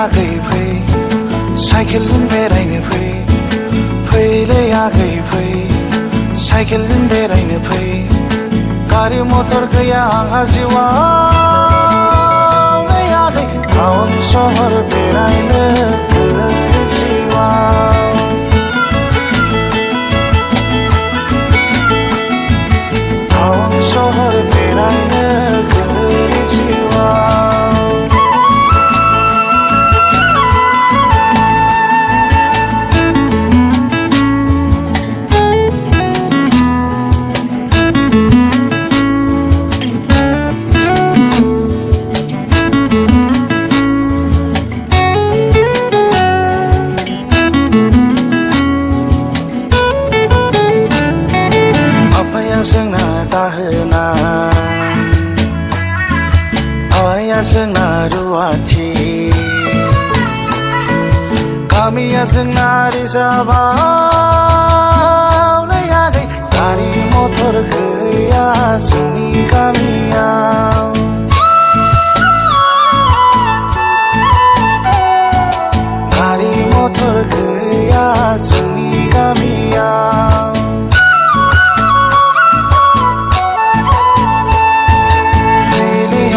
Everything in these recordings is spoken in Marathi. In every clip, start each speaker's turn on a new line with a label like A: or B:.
A: आगै फै साइकेलजों बेरायनो फै फैलै आगै फै साइकेलजों बेरायनो फै गारि मटर गैया आंहा जिउआव नै आगै टाउन सहर बेरायनो गोरिब जिउआव टाउन सहर बेरायनो गोरिब जिउआव जोंना दाहोना आइया जोंना रुवाथि गामिया जोंना रिजार्भआव नै आगै गारि मटर गैया जोंनि गामियाव गारि मटर गैया जोंनि गामियाव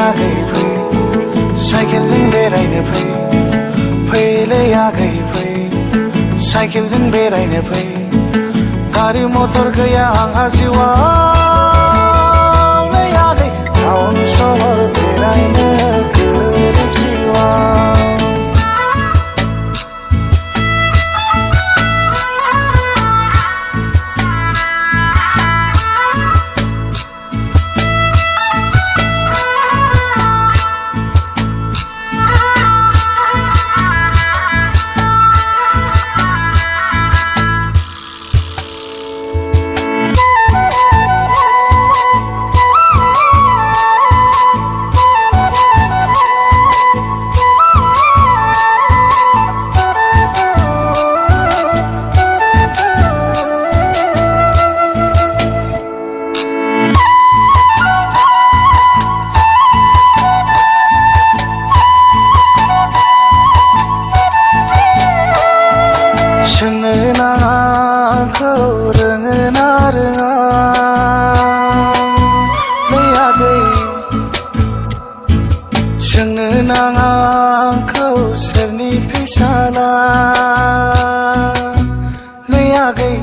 A: आगै फै साइकेलजों बेरायनो फै फैलै आगै फै साइकेलजों बेरायनो फै गारि मटर गैया आंहा जिउआव नै आगै टाउन सहर बेरायनो गोरिब जिउआव सोंनो नाङाखौ रोङो ना रोङा नै आगै सोंनो नाङाखौ सोरनि फिसाला नै आगै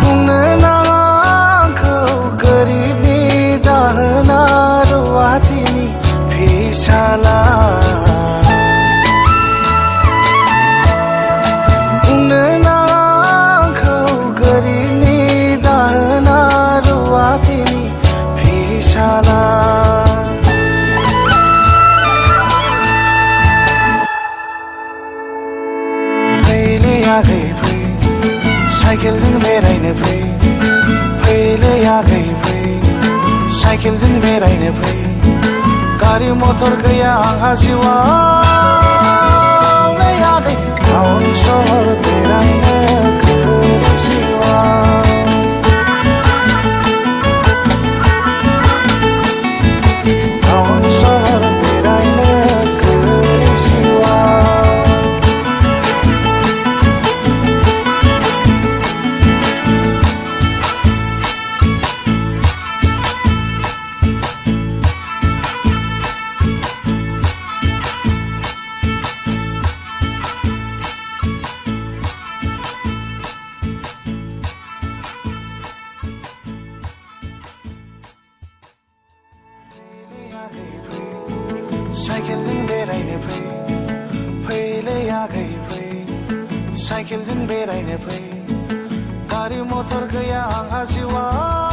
A: बुंनो नाङाखौ गोरिबनि दाहोना रुवाथिनि फिसाला फैलै आगै फै साइकेलजों बेरायनो फै फैलै आगै फै साइकेलजों बेरायनो फै गारि मटर गैया आंहा जिउआव नै आगै टाउन सहर बेरायनो गोरिब जिउआव टाउन सहर बेरायनो गोरिब जिउआव साइकेलजों बेरायनो फै फैलै आगै फै साइकेलजों बेरायनो फै गारि मटर गैया आंहा जिउआव